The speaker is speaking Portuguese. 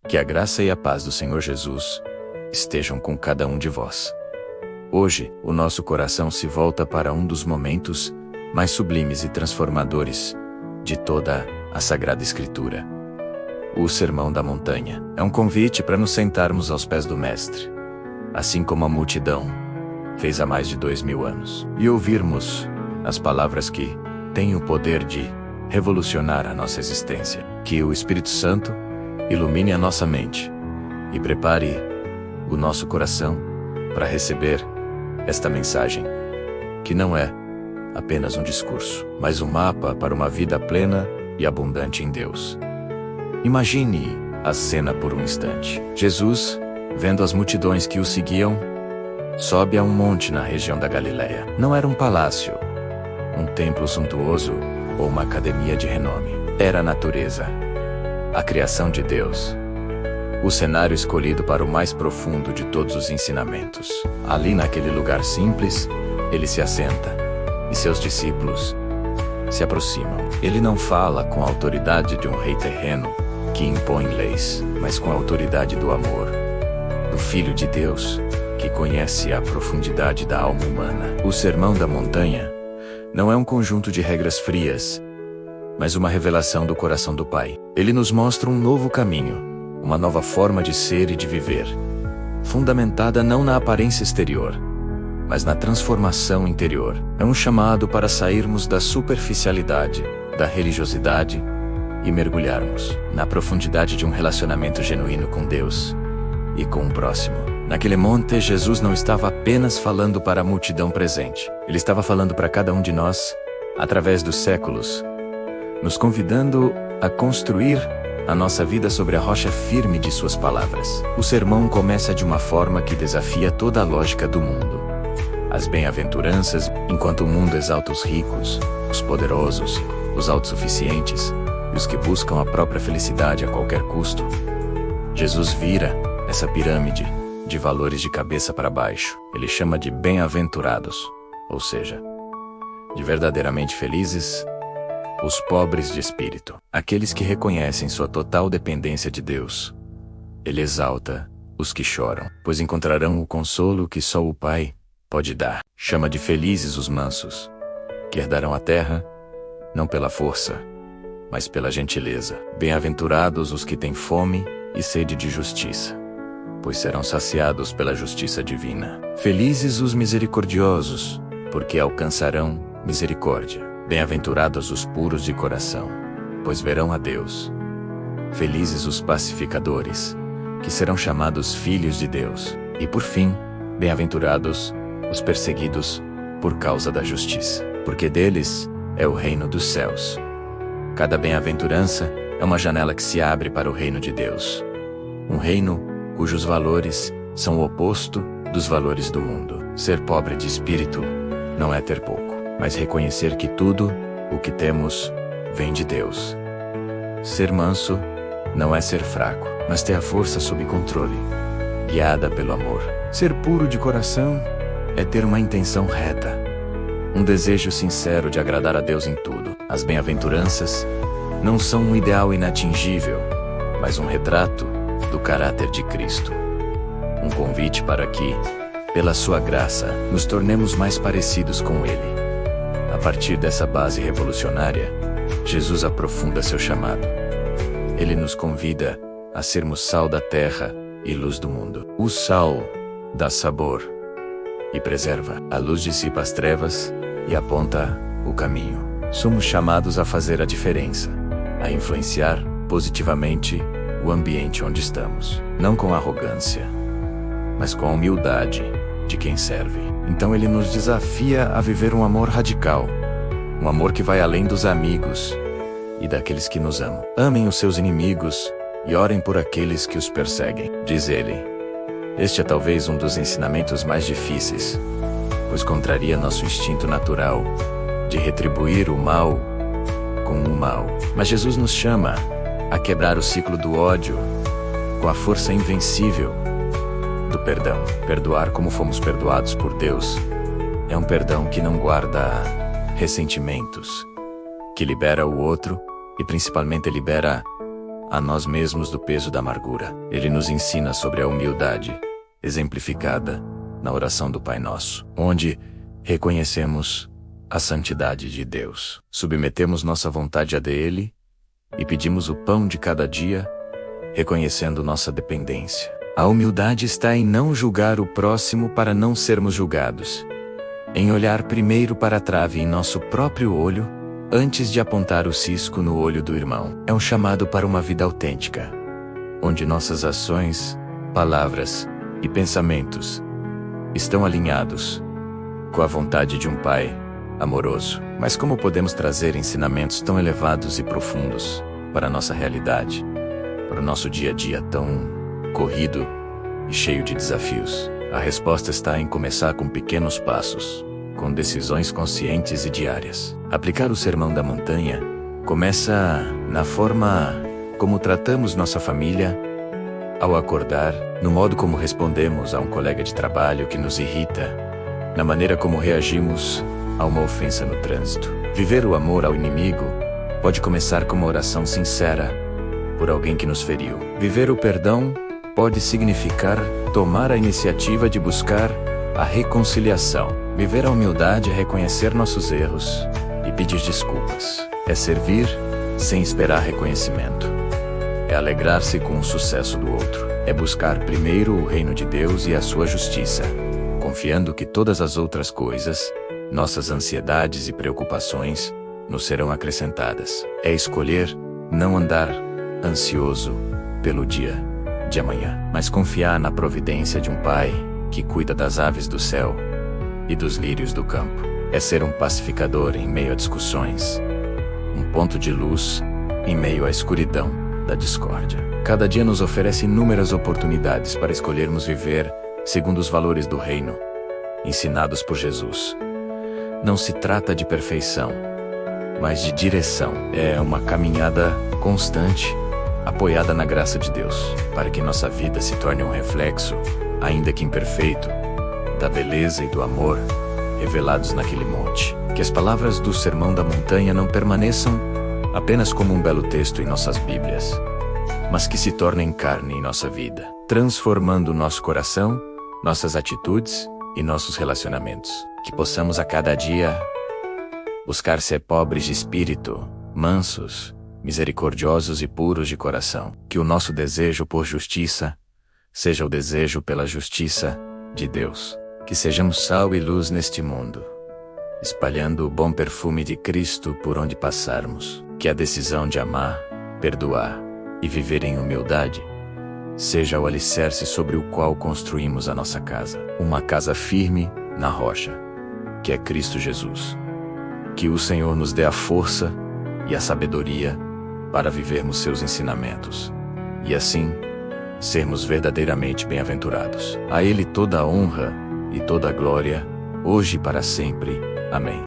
Que a graça e a paz do Senhor Jesus estejam com cada um de vós. Hoje, o nosso coração se volta para um dos momentos mais sublimes e transformadores de toda a Sagrada Escritura. O Sermão da Montanha é um convite para nos sentarmos aos pés do Mestre, assim como a multidão fez há mais de 2000 anos, e ouvirmos as palavras que têm o poder de revolucionar a nossa existência. Que o Espírito Santo ilumine a nossa mente e prepare o nosso coração para receber esta mensagem, que não é apenas um discurso, mas um mapa para uma vida plena e abundante em Deus. Imagine a cena por um instante. Jesus, vendo as multidões que o seguiam, sobe a um monte na região da Galileia. Não era um palácio, um templo suntuoso ou uma academia de renome. Era a natureza, a criação de Deus, o cenário escolhido para o mais profundo de todos os ensinamentos. Ali naquele lugar simples, ele se assenta, e seus discípulos se aproximam. Ele não fala com a autoridade de um rei terreno que impõe leis, mas com a autoridade do amor, do Filho de Deus, que conhece a profundidade da alma humana. O Sermão da Montanha não é um conjunto de regras frias, mas uma revelação do coração do Pai. Ele nos mostra um novo caminho, uma nova forma de ser e de viver, fundamentada não na aparência exterior, mas na transformação interior. É um chamado para sairmos da superficialidade, da religiosidade e mergulharmos na profundidade de um relacionamento genuíno com Deus e com o próximo. Naquele monte, Jesus não estava apenas falando para a multidão presente. Ele estava falando para cada um de nós, através dos séculos, nos convidando a construir a nossa vida sobre a rocha firme de suas palavras. O sermão começa de uma forma que desafia toda a lógica do mundo. As bem-aventuranças, enquanto o mundo exalta os ricos, os poderosos, os autossuficientes e os que buscam a própria felicidade a qualquer custo, Jesus vira essa pirâmide de valores de cabeça para baixo. Ele chama de bem-aventurados, ou seja, de verdadeiramente felizes, os pobres de espírito, aqueles que reconhecem sua total dependência de Deus. Ele exalta os que choram, pois encontrarão o consolo que só o Pai pode dar. Chama de felizes os mansos, que herdarão a terra, não pela força, mas pela gentileza. Bem-aventurados os que têm fome e sede de justiça, pois serão saciados pela justiça divina. Felizes os misericordiosos, porque alcançarão misericórdia. Bem-aventurados os puros de coração, pois verão a Deus. Felizes os pacificadores, que serão chamados filhos de Deus. E por fim, bem-aventurados os perseguidos por causa da justiça, porque deles é o reino dos céus. Cada bem-aventurança é uma janela que se abre para o reino de Deus. Um reino cujos valores são o oposto dos valores do mundo. Ser pobre de espírito não é ter pouco, mas reconhecer que tudo o que temos vem de Deus. Ser manso não é ser fraco, mas ter a força sob controle, guiada pelo amor. Ser puro de coração é ter uma intenção reta, um desejo sincero de agradar a Deus em tudo. As bem-aventuranças não são um ideal inatingível, mas um retrato do caráter de Cristo. Um convite para que, pela sua graça, nos tornemos mais parecidos com Ele. A partir dessa base revolucionária, Jesus aprofunda seu chamado. Ele nos convida a sermos sal da terra e luz do mundo. O sal dá sabor e preserva. A luz dissipa as trevas e aponta o caminho. Somos chamados a fazer a diferença, a influenciar positivamente o ambiente onde estamos. Não com arrogância, mas com a humildade de quem serve. Então ele nos desafia a viver um amor radical, um amor que vai além dos amigos e daqueles que nos amam. Amem os seus inimigos e orem por aqueles que os perseguem, diz ele. Este é talvez um dos ensinamentos mais difíceis, pois contraria nosso instinto natural de retribuir o mal com o mal. Mas Jesus nos chama a quebrar o ciclo do ódio com a força invencível do perdão. Perdoar como fomos perdoados por Deus é um perdão que não guarda ressentimentos, que libera o outro e principalmente libera a nós mesmos do peso da amargura. Ele nos ensina sobre a humildade, exemplificada na oração do Pai Nosso, onde reconhecemos a santidade de Deus, submetemos nossa vontade a dele e pedimos o pão de cada dia, reconhecendo nossa dependência. A humildade está em não julgar o próximo para não sermos julgados, em olhar primeiro para a trave em nosso próprio olho, antes de apontar o cisco no olho do irmão. É um chamado para uma vida autêntica, onde nossas ações, palavras e pensamentos estão alinhados com a vontade de um Pai amoroso. Mas como podemos trazer ensinamentos tão elevados e profundos para a nossa realidade, para o nosso dia a dia tão corrido e cheio de desafios? A resposta está em começar com pequenos passos, com decisões conscientes e diárias. Aplicar o Sermão da Montanha começa na forma como tratamos nossa família ao acordar, no modo como respondemos a um colega de trabalho que nos irrita, na maneira como reagimos a uma ofensa no trânsito. Viver o amor ao inimigo pode começar com uma oração sincera por alguém que nos feriu. Viver o perdão pode significar tomar a iniciativa de buscar a reconciliação. Viver a humildade é reconhecer nossos erros e pedir desculpas. É servir sem esperar reconhecimento. É alegrar-se com o sucesso do outro. É buscar primeiro o reino de Deus e a sua justiça, confiando que todas as outras coisas, nossas ansiedades e preocupações, nos serão acrescentadas. É escolher não andar ansioso pelo dia de amanhã, mas confiar na providência de um Pai que cuida das aves do céu e dos lírios do campo. É ser um pacificador em meio a discussões, um ponto de luz em meio à escuridão da discórdia. Cada dia nos oferece inúmeras oportunidades para escolhermos viver segundo os valores do reino, ensinados por Jesus. Não se trata de perfeição, mas de direção. É uma caminhada constante, apoiada na graça de Deus, para que nossa vida se torne um reflexo, ainda que imperfeito, da beleza e do amor revelados naquele monte. Que as palavras do Sermão da Montanha não permaneçam apenas como um belo texto em nossas Bíblias, mas que se tornem carne em nossa vida, transformando nosso coração, nossas atitudes e nossos relacionamentos. Que possamos a cada dia buscar ser pobres de espírito, mansos, misericordiosos e puros de coração. Que o nosso desejo por justiça seja o desejo pela justiça de Deus. Que sejamos sal e luz neste mundo, espalhando o bom perfume de Cristo por onde passarmos. Que a decisão de amar, perdoar e viver em humildade seja o alicerce sobre o qual construímos a nossa casa. Uma casa firme na rocha, que é Cristo Jesus. Que o Senhor nos dê a força e a sabedoria para vivermos seus ensinamentos, e assim sermos verdadeiramente bem-aventurados. A Ele toda a honra e toda a glória, hoje e para sempre. Amém.